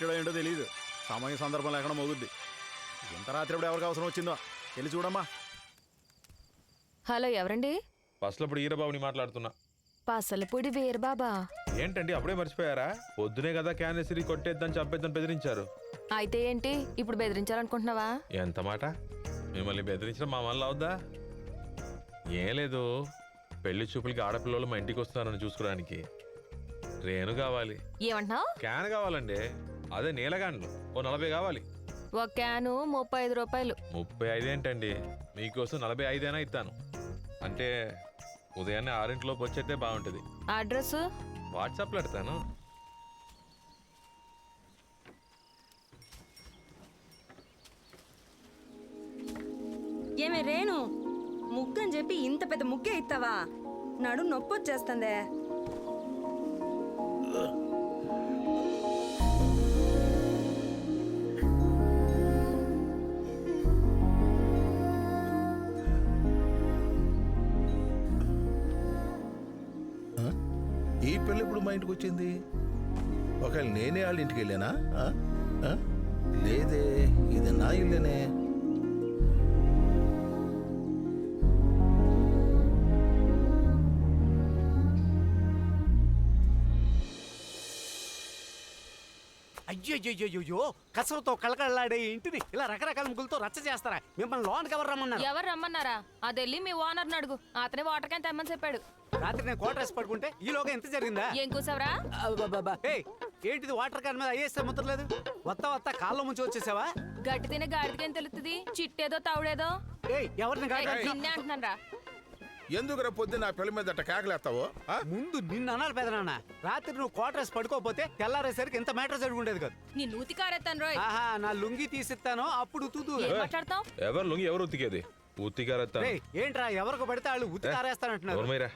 ఏంటో తెలియదు. సమయ సందర్భం లేకుండా మోగుద్ది. ఇంత రాత్రి ఎప్పుడు ఎవరికి అవసరం వచ్చిందో వెళ్ళి చూడమ్మా. హలో, ఎవరండి? పసలప్పుడు ఈరబాబుని మాట్లాడుతున్నా. పసలపూడి వీరబాబా? ఏంటండి అప్పుడే మర్చిపోయారా? పొద్దునే కదా క్యాన్ ఎసిరి కొట్టేద్దని చంపేద్దని బెదిరించారు. అయితే ఏంటి ఇప్పుడు బెదిరించాలనుకుంటున్నావా? ఎంత మాట! మిమ్మల్ని బెదిరించడం మా వల్ల అవుద్దా? ఏం లేదు, పెళ్లి చూపులకి ఆడపిల్లలు మా ఇంటికి వస్తున్నారని చూసుకోవడానికి రేణు కావాలి. ఏమంటున్నావు? క్యాన్ కావాలండి. అదే నీలగాండ్లు ఓ 40 కావాలి. ఒక క్యాను 35 రూపాయలు. 35 ఏంటండి, మీకోసం 45 ఇస్తాను. అంటే ఉదయాన్నే 6 వచ్చేస్తే బాగుంటుంది. అడ్రస్ వాట్సాప్లో పెడతాను. ఏమే రేణు, ముగ్గు అని చెప్పి ఇంత పెద్ద ముగ్గే ఇస్తావా? నడు నొప్పి వచ్చేస్తుందే. ఈ పెళ్ళి ఇప్పుడు మా ఇంటికి వచ్చింది. ఒకవేళ నేనే వాళ్ళ ఇంటికి వెళ్ళానా? లేదే, ఇది నా ఇల్లేనే. అయ్యో, కసరతో కలకలాడే ఇంటిని ఇలా రకరకాల ముగ్గులతో రచ్చ చేస్తారా? మిమ్మల్ని లోన్కి ఎవరు రమ్మన్నారు? ఎవరు రమ్మన్నారా? అది వెళ్ళి మీ ఓనర్ని అడుగు. అతనే వాటర్ క్యాన్ తెమ్మని చెప్పాడు. రాత్రి నేను కోట వేసి పడుకుంటే ఈలోగా ఎంత జరిగిందా? ఏం కూసావరా? ఏంటిది వాటర్ క్యాన్ మీద అయ్యేస్తే ముద్దలేదు? వత్త కాళ్ళ ముంచి వచ్చేసావా? గట్టి తినే గాడికేం తెలుస్తుంది? చిట్టేదో తవుడేదో. ఎవరిని నిన్నే అంటున్నాను రా. ఎందుకు రా పొద్దున్న నా పెళ్లి మీద కేకలేస్తావు? ముందు నిన్ను అనాలి పెదనాన్న. రాత్రి నువ్వు క్వార్టర్స్ పడుకోపోతే తెల్లారేసరికి ఎంత మ్యాటర్ జరిగి ఉండేది కాదు. నీ నూతి కారెత్తాను రోయ్. ఆహా, నా లుంగి తీసిస్తాను అప్పుడు తూదు. ఏం మాట్లాడతావు? ఎవరు లుంగి ఎవరు ఉతికేది? ఉతికారెత్తాను. ఏంట్రా ఎవరికి పడితే వాళ్ళు ఉతికి ఆరేస్తానంటున్నారు.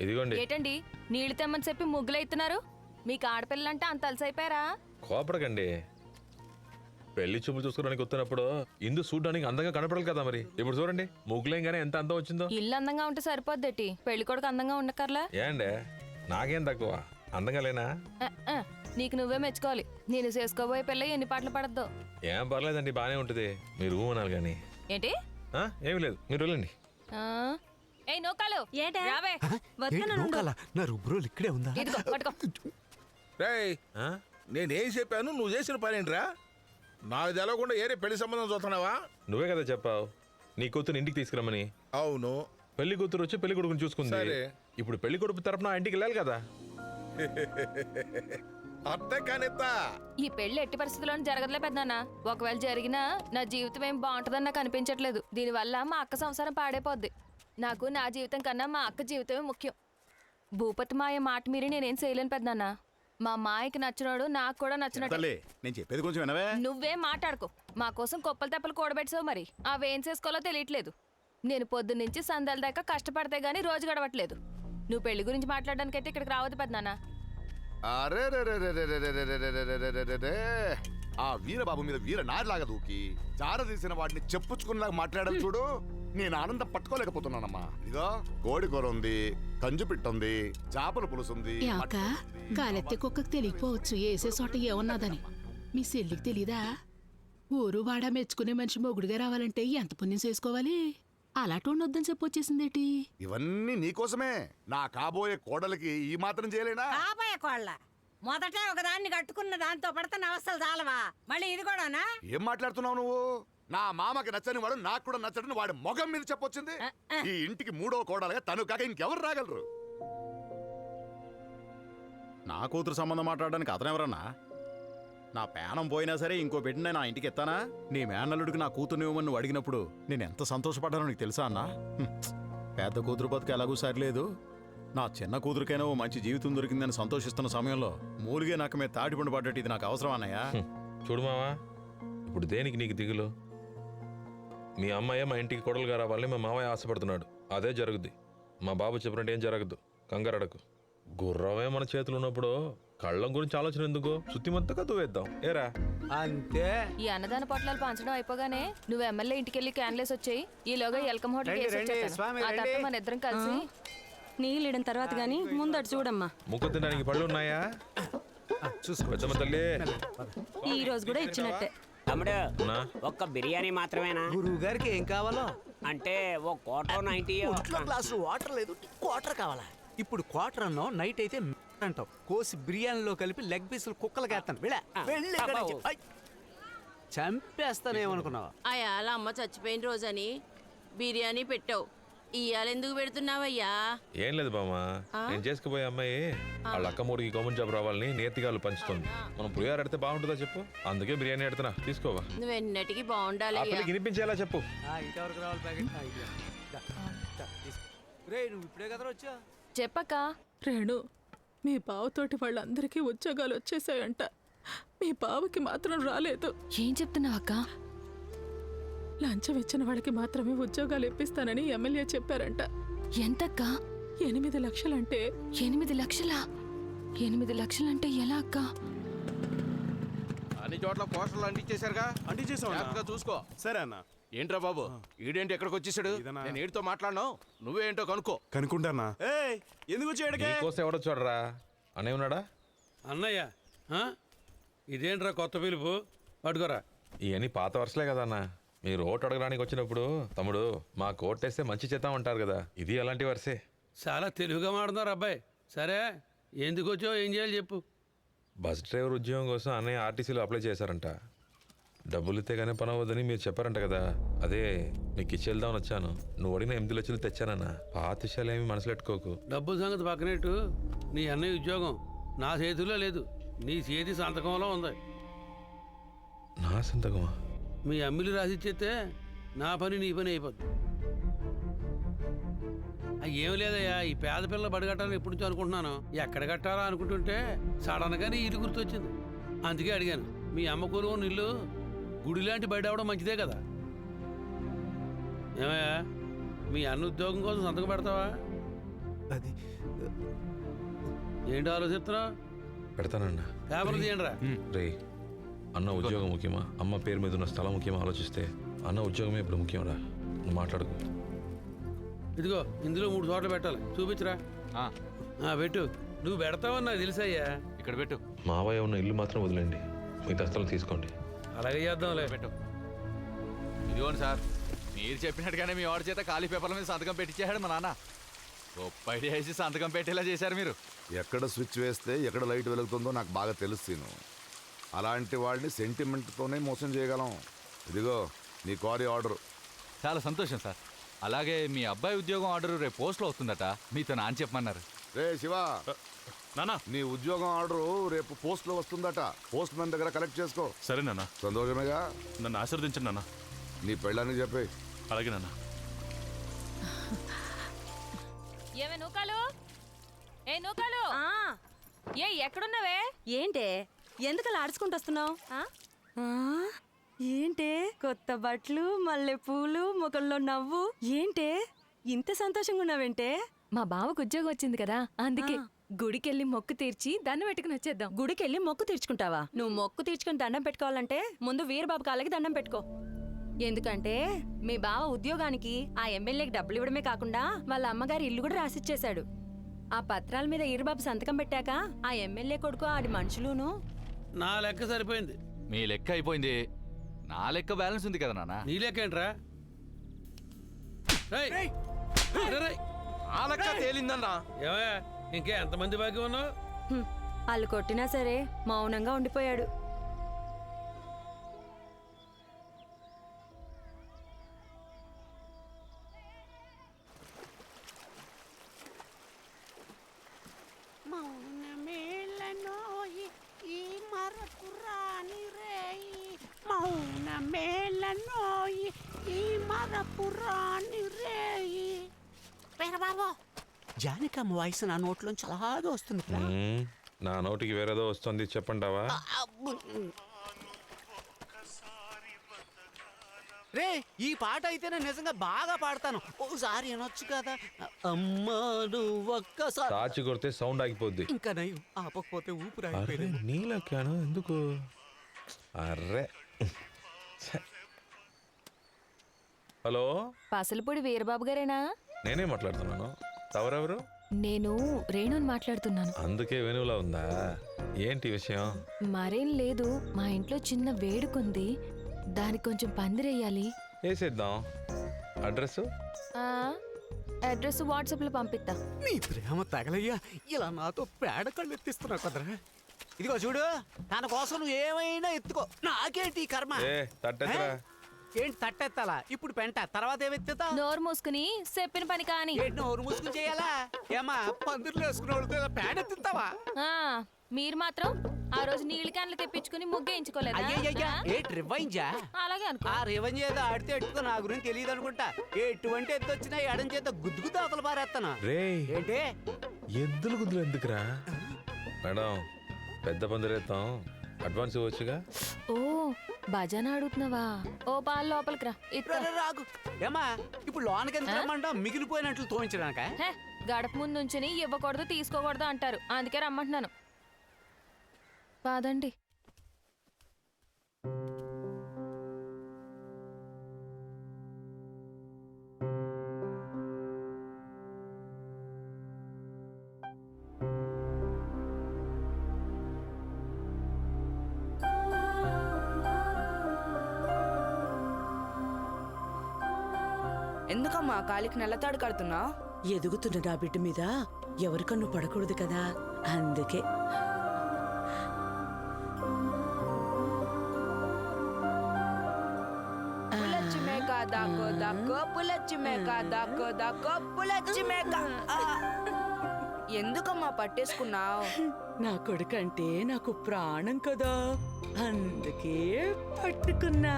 ఇదిగోండి. ఏటండి నీళ్లు తెమ్మని చెప్పి ముగ్గులు ఎత్తున్నారు? మీకు ఆడపిల్లలంటే అంత అలసైపోయారా? కోపడకండి. పెళ్లి చూపులు చూసుకోవడానికి వస్తున్నప్పుడు ఇందు చూడడానికి అందంగా కనపడాలి కదా. మరి ఇప్పుడు చూడండి, ముగ్గులేంగానే ఎంత అందం వచ్చిందో. ఇల్లు అందంగా ఉంటే సరిపోద్దేటి, పెళ్లి కొడుకు అందంగా ఉండకర్లా? ఏండే, నాకేం తక్కువ? అందంగా లేనా? నీకు నువ్వే మెచ్చుకోవాలి. నేను చేసుకోబోయే పెళ్ళి ఎన్ని పాటలు పడద్దు. ఏం పర్లేదండి, బానే ఉంటది. మీరు ఊనాలి కానీ. ఏంటి? ఏమి లేదు, మీరు వెళ్ళండి. ఏయ్ నోకాలు, రావే. నా రుబ్రోలు ఇక్కడే ఉందా? ఇదిగో పట్టుకో. రేయ్, నేనేం చెప్పాను? నువ్వు చేసిన పనేంట్రా? నాకు తెలవకుండా ఏరే పెళ్లి సంబంధం చూస్తున్నావా? నువ్వే కదా చెప్పావు నీ కూతురు ఇంటికి తీసుకురమ్మని. అవును. పెళ్లి కూతురు వచ్చి పెళ్లి కొడుకుని చూసుకుంది. ఇప్పుడు పెళ్లి కొడుకు తరపున ఇంటికి వెళ్ళాలి కదా. అర్థం కానిస్తా. ఈ పెళ్లి ఎట్టి పరిస్థితుల్లోనూ జరగదులే పెద్దనాన్న. ఒకవేళ జరిగినా నా జీవితం ఏం బాగుంటుందని నాకు అనిపించట్లేదు. దీనివల్ల మా అక్క సంసారం పాడైపోద్ది. నాకు నా జీవితం కన్నా మా అక్క జీవితమే ముఖ్యం. భూపతి మాయ మాట మీరి నేనేం చేయలేను పెద్దనాన్న. మా మాయకి నచ్చినోడు నాకు కూడా నచ్చినట్టు. నేను చెప్పేది కొంచెం వినవే. నువ్వేం మాట్లాడుకో. మా కోసం కొప్పలు తెప్పలు కూడబెట్టావు, మరి అవేం చేసుకోవాలో తెలియట్లేదు. నేను పొద్దున్నుంచి సందాల దాకా కష్టపడితే గానీ రోజు గడవట్లేదు. నువ్వు పెళ్లి గురించి మాట్లాడడానికైతే ఇక్కడికి రావద్దు పెద్దనాన్న. అరే ఆ వీరబాబు మీద వీర నారిలాగా దూకి జారదీసిన వాడిని చెప్పుచ్చుకున్నాక మాట్లాడాలి చూడు. నేను ఆనందం పట్టుకోలేకపోతున్నానమ్మా. ఇదో కోడి కూర ఉంది, కంజు పిట్ట ఉంది, చేపల పులుసు ఉంది. గాలెత్తే కుక్కకు తెలియకపోవచ్చు వేసే చోట ఏమన్నదని. మీ చెల్లికి తెలీదా? ఊరు వాడా మెచ్చుకునే మనిషి మొగుడుగా రావాలంటే ఎంత పుణ్యం చేసుకోవాలి? అలాంటి వద్దని చెప్పొచ్చేసిందేటి? ఇవన్నీ నీకోసమే. నా కాబోయే కోడలికి ఈ మాత్రం చేయలేనా? కాబోయే కోళ్ళ మొదట ఒకదాన్ని కట్టుకున్న దాంతో పడితే అవస్థలు చాలవా? మళ్ళీ ఇది కూడానా? ఏం మాట్లాడుతున్నావు నువ్వు? నా మామకి నచ్చని వాడు నాకు కూడా నచ్చడని వాడి మొగం మీద చెప్పొచ్చింది. ఈ ఇంటికి 3వ కోడలుగా తను కాక ఇంకెవరు రాగలరు? నా కూతురు సంబంధం మాట్లాడడానికి అతనెవరన్నా? నా పేనం పోయినా సరే ఇంకో బిడ్డనే నా ఇంటికి ఎత్తానా? నీ మేనల్లుడికి నా కూతుర్ని ఇవ్వమని నువ్వు అడిగినప్పుడు నేను ఎంత సంతోషపడ్డానో నీకు తెలుసా అన్నా? పెద్ద కూతురు బతుకు ఎలాగూ సరిలేదు. నా చిన్న కూతురికైనా ఓ మంచి జీవితం దొరికిందని సంతోషిస్తున్న సమయంలో మూలిగే నాకు మీద తాటిపండు పడ్డట్టు ఇది నాకు అవసరం అన్నయ్యా? చూడు మావా, ఇప్పుడు దేనికి నీకు దిగులు? మీ అమ్మాయి మా ఇంటికి కొడలుగా రావాలని మా మావయ్య ఆశపడుతున్నాడు. అదే జరుగుద్ది. మా బాబు చెప్పినట్టు ఏం జరగద్దు. కంగారడకు. గుర్రమే మన చేతులు ఉన్నప్పుడు కళ్ళం గురించి ఆలోచన ఎందుకు? శుద్ధి మొత్తంగా దువ్వేద్దాం. ఏరా అంతే. ఈ అన్నదాన పొట్లాలు పంచడం అయిపోగానే నువ్వు ఎమ్మెల్యే ఇంటికి వెళ్ళి క్యాన్లేసి వచ్చాయి. ఈలోగా ఎల్కమ్ హోటల్ మన ఇద్దరం కలిసి నీళ్ళిడిన తర్వాత గాని ముందడు చూడమ్మా. ముక్కు తినడానికి పళ్ళు ఉన్నాయా? చూసుకో పెద్దమ్మ తల్లి ఈ రోజు కూడా ఇచ్చినట్టే. తమ్ముడు నా? ఒక్క బిర్యానీ మాత్రమేనా? గురువు గారికి ఏం కావాలో అంటే ఓ కోటో 90 ఒంట్లో గ్లాసు వాటర్ లేదు క్వార్టర్ కావాలా? ఇప్పుడు క్వార్టర్ అన్నావు, నైట్ అయితే అంటావు. కోసి బిర్యానీలో కలిపి లెగ్ పీసులు కుక్కలకి వేస్తాను. వెళ్ళి ఇక్కడి నుంచి. ఐ! చంపేస్తానేమనుకున్నావా? అయాల అమ్మ చచ్చిపోయిన రోజని బిర్యానీ పెట్టావు. ఇయ్యాల ఎందుకు పెడుతున్నావయ్యా? ఏం లేదు బామ్మ, నేను చేసుకుపోయే అమ్మాయి వాళ్ళ అక్క మూడికి గవర్నమెంట్ జాబ్ రావాలని నేతిగాలు పంచుతుంది. మనం పులిహార ఎడితే బాగుంటుందా చెప్పు, అందుకే బిర్యానీ ఎడుతున్నా, తీసుకోవా. నువ్వెన్నటికి బాగుండాలి ఆ అయ్యా. పిల్లకి వినిపించేలా చెప్పు. ఇంకెవరికి రావాలి ప్యాకెట్? రే నువ్వు ఇప్పుడే కదా వచ్చా? చెప్పక్క. రేణు, మీ బావతోటి వాళ్ళందరికీ ఉద్యోగాలు వచ్చేసాయంట. మీ బావకి మాత్రం రాలేదు. ఏం చెప్తున్నావు అక్క? లంచం ఇచ్చిన వాళ్ళకి మాత్రమే ఉద్యోగాలు ఇప్పిస్తానని ఎమ్మెల్యే చెప్పారంట. ఎంతక్క? 8 లక్షలంటే 8 లక్షలా? 8 లక్షలంటే ఎలా అక్క? అన్ని చోట్ల పోస్టర్లు అంటించేశారుగా, జాగ్రత్తగా చూసుకో. సరే అన్న. ఏంట్రా బాబు, ఈడేంటి ఎక్కడికి వచ్చేసాడు? నేను ఈడితో మాట్లాడను, నువ్వేంటో కనుక్కో. కనుక్కుంటానా? ఎందుకు వచ్చాడుకే? నీకోసం ఎవడో చూడరా, అనే ఉన్నాడా? అన్నయ్య ఇదేంట్రా కొత్త పిలుపు? పట్టుకోరా. ఇవన్నీ పాత వరుసలే కదా అన్న. మీరు ఓటు అడగడానికి వచ్చినప్పుడు తమ్ముడు మాకు ఓటేస్తే మంచి చేద్దాం అంటారు కదా, ఇది అలాంటి వరుసే. చాలా తెలుగుగా మాడుతున్నారు అబ్బాయి. సరే ఎందుకు వచ్చావు, ఏం చేయాలి చెప్పు. బస్ డ్రైవర్ ఉద్యోగం కోసం అన్నయ్య ఆర్టీసీలో అప్లై చేశారంట. డబ్బులు ఇస్తే కానీ పని అవ్వదని మీరు చెప్పారంట కదా, అదే నీకు ఇచ్చేద్దామని వచ్చాను. నువ్వు అడిగిన 8 లక్షలు తెచ్చానన్న. పాత విషయాలు ఏమి మనసులో పెట్టుకోకు. డబ్బుల సంగతి పక్కనట్టు నీ అన్నయ్య ఉద్యోగం నా చేతిలో లేదు, నీ చేతి సంతకంలో ఉంది. నా సంతకమా? మీ అమ్మిలి రాసిచ్చేస్తే నా పని నీ పని అయిపోద్ది. ఏం లేదయ్యా, ఈ పేద పిల్లలు బడిగట్టాలని ఎప్పటి నుంచో అనుకుంటున్నాను. ఎక్కడ కట్టాలా అనుకుంటుంటే సడన్గా నీ ఇల్లు గుర్తొచ్చింది. అందుకే అడిగాను. మీ అమ్మ కొలువున్న ఇల్లు గుడి లాంటి బయట అవడం మంచిదే కదా. ఏమయ్యా, మీ అన్న ఉద్యోగం కోసం సంతకం పెడతావా? అది ఏంటి ఆలోచిస్తున్నావు? పెడతానన్నా. పేపర్ తీయండి రా. రే, అన్న ఉద్యోగం ముఖ్యమా, అమ్మ పేరు మీద ఉన్న స్థలం ముఖ్యమా ఆలోచిస్తే అన్న ఉద్యోగమే ఇప్పుడు ముఖ్యం రా. నువ్వు మాట్లాడుకో. ఇదిగో ఇందులో 3 చోట్ల పెట్టాలి, చూపించరా. పెట్టు. నువ్వు పెడతావని నాకు తెలుసయ్యా. ఇక్కడ పెట్టు. మావయ్య ఉన్న ఇల్లు మాత్రం వదిలేండి, మిగతా స్థలం తీసుకోండి. అలాగే చేద్దాంలే. పెట్టు. ఇదిగోండి సార్, మీరు చెప్పినట్టుగానే మీ వాడి చేత ఖాళీ పేపర్ల మీద సంతకం పెట్టించేశాడు మా నాన్న. గొప్ప ఐడియా వేసి సంతకం పెట్టేలా చేశారు మీరు. ఎక్కడ స్విచ్ వేస్తే ఎక్కడ లైట్ వెలుగుతుందో నాకు బాగా తెలుస్తాను. అలాంటి వాడిని సెంటిమెంట్తోనే మోసం చేయగలం. ఇదిగో నీ క్వారీ ఆర్డర్. చాలా సంతోషం సార్. అలాగే మీ అబ్బాయి ఉద్యోగం ఆర్డర్ రేపు పోస్ట్లో వస్తుందట, మీతో నాన్న చెప్పమన్నారు. రే శివ, నానా నీ ఉద్యోగం ఆర్డర్ రేపు పోస్ట్ లో వస్తుందట. పోస్ట్ మ్యాన్ దగ్గర కలెక్ట్ చేసుకో. సరే నాన్న. సంతోషమేగా? నన్ను ఆశీర్వదించండి నాన్న. నీ పెళ్ళానికి చెప్పే. అలాగే నాన్న. ఏమే నూకాలు? ఏ నూకాలు, ఏ ఎక్కడున్నావే? ఏంటే ఎందుకలా ఆడుచుకుంటూ వస్తున్నావు? ఏంటే కొత్త బట్టలు, మల్లె పూలు, ముఖంలో నవ్వు. ఏంటే ఇంత సంతోషంగా ఉన్నావేంటే? మా బావకు ఉద్యోగం వచ్చింది కదా, అందుకే గుడికెళ్ళి మొక్కు తీర్చి దండం పెట్టుకుని వచ్చేద్దాం. గుడికెళ్ళి మొక్కు తీర్చుకుంటావా? నువ్వు మొక్కు తీర్చుకుని దండం పెట్టుకోవాలంటే ముందు వీరబాబు కాళ్ళకి దండం పెట్టుకో. ఎందుకంటే మీ బావ ఉద్యోగానికి ఆ ఎమ్మెల్యేకి డబ్బులు ఇవ్వడమే కాకుండా వాళ్ళ అమ్మగారి ఇల్లు కూడా రాసిచ్చేశాడు. ఆ పత్రాల మీద ఈరబాబు సంతకం పెట్టాక ఆ ఎమ్మెల్యే కొడుకు ఆడి మనుషులును. నా లెక్క సరిపోయింది. మీ లెక్క అయిపోయింది, నా లెక్క బ్యాలెన్స్ ఉంది కదా నాన్న. నీ లెక్క ఏంట్రా? ఆ లెక్క తేలిందన్నా. ఏమయ్యా, ఇంకా ఎంతమంది బాకీ ఉన్నావు? వాళ్ళు కొట్టినా సరే మౌనంగా ఉండిపోయాడు. జానకమ్మ వాయిస్ నా నోట్లోంచి అలాగే వస్తుంది. నా నోటికి వేరేదో వస్తుంది, చెప్పంటావా? రే, ఈ పాట అయితే నేను నిజంగా బాగా పాడతాను. ఓసారి అనొచ్చు కదా. అమ్మా నువ్వు ఒక్కసారి. తాచి కొడితే సౌండ్ ఆగిపోద్ది. ఇంకా నయం ఆపకపోతే ఊపిరి ఆగిపోయింది. నీలకాను ఎందుకు? అర్రే. హలో, పసలపూడి వీరబాబు గారేనా? నేనే మాట్లాడుతున్నాను. తవరెవరు? నేను రేణుని మాట్లాడుతున్నాను. అందుకే వెనువులా ఉందా? ఏంటి విషయం? మరేం లేదు, మా ఇంట్లో చిన్న వేడుకుంది, దానికి కొంచెం పందిరేయాలి. వేసేద్దాం. అడ్రస్ అడ్రస్ వాట్సాప్లో పంపిస్తా. నీ ప్రేమ తగలయ్యా, ఇలా నాతో పేడ కళ్ళు ఎత్తిస్తున్నావు కదరా. ఇదిగో చూడు, తన కోసం నువ్వు ఏమైనా ఎత్తుకో, నాకేంటి ఈ కర్మ. తట్టెత్తరా. ఏంటి తట్టెత్తాలా? ఇప్పుడు పెంట, తర్వాత ఏమెత్తుతా? నోరు మూసుకుని చెప్పిన పని కాని. ఏంటి నోరు మూసుకుని చేయాలా? ఏమా పందిర్లు వేసుకునే వాళ్ళతో ఇలా పేడ ఎత్తుతావా? ఆ, మీరు మాత్రం ఆ రోజు నీళ్ళ క్యాన్లు తెప్పించుకుని ముగ్గేయించుకోలేదా? అయ్యయ్యా, ఏంటి రివైంజా? అలాగే అనుకో. ఆ రివైంజ్ ఏదో ఆడితే ఎట్టుకో, నా గురించి తెలియదు అనుకుంటా. ఎటువంటి ఎత్తు వచ్చినా ఎడం చేత గుద్దుకుతా అవతల పారేస్తాను. రే, ఏంటి ఎద్దులు గుద్దులు ఎందుకురా? మేడం, పెద్ద పందిరేస్తాం, అడ్వాన్స్ ఇవ్వచ్చుగా. ఓ, భజన అడుగుతున్నావా? ఓ, పాలు లోపలికి రా. ఇత్తా. రాగు ఏమా, ఇప్పుడు లోనకి ఎందుకు రమ్మంటావు? మిగిలిపోయినట్లు తోయించడానిక? హే, గడప ముందు నుంచుని ఇవ్వకూడదు తీసుకోకూడదు అంటారు, అందుకే రమ్మంటున్నాను. పాదండి. ఎందుకమ్మా కాలికి నల్లతాడు కడుతున్నా? ఎదుగుతున్న నా బిడ్డ మీద ఎవరికన్ను పడకూడదు కదా, అందుకే. పులచ్చి మేక దాక్కో దాక్కో, పులచ్చి మేక దాక్కో దాక్కో, పులచ్చి మేక. ఎందుకమ్మా పట్టేసుకున్నావు? నా కొడుకంటే నాకు ప్రాణం కదా, అందుకే పట్టుకున్నా.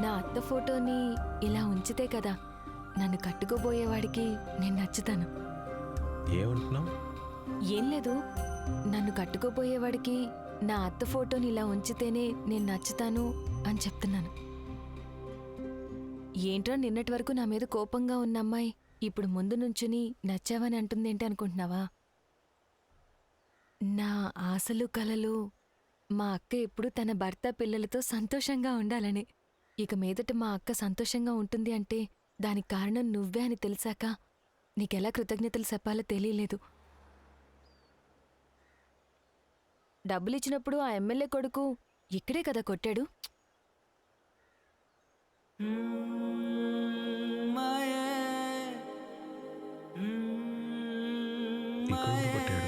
నా అత్త ఫోటోని ఇలా ఉంచితే కదా నన్ను కట్టుకోబోయేవాడికి నేను నచ్చుతాను. ఏమంటున్నావు? ఏం లేదు, నన్ను కట్టుకోబోయేవాడికి నా అత్త ఫోటోని ఇలా ఉంచితేనే నేను నచ్చుతాను అని చెప్తున్నాను. ఏంట్రా, నిన్నటి వరకు నా మీద కోపంగా ఉన్న అమ్మాయి ఇప్పుడు ముందు నుంచుని నచ్చావని అంటుందేంటి అనుకుంటున్నావా? నా ఆశలు కలలు మా అక్క ఎప్పుడు తన భర్త పిల్లలతో సంతోషంగా ఉండాలని. ఇక మీదట మా అక్క సంతోషంగా ఉంటుంది అంటే దానికి కారణం నువ్వే అని తెలిసాక నీకెలా కృతజ్ఞతలు చెప్పాలో తెలియలేదు. డబ్బులిచ్చినప్పుడు ఆ ఎమ్మెల్యే కొడుకు ఇక్కడే కదా కొట్టాడు. ఇక్కడ కొట్టాడా?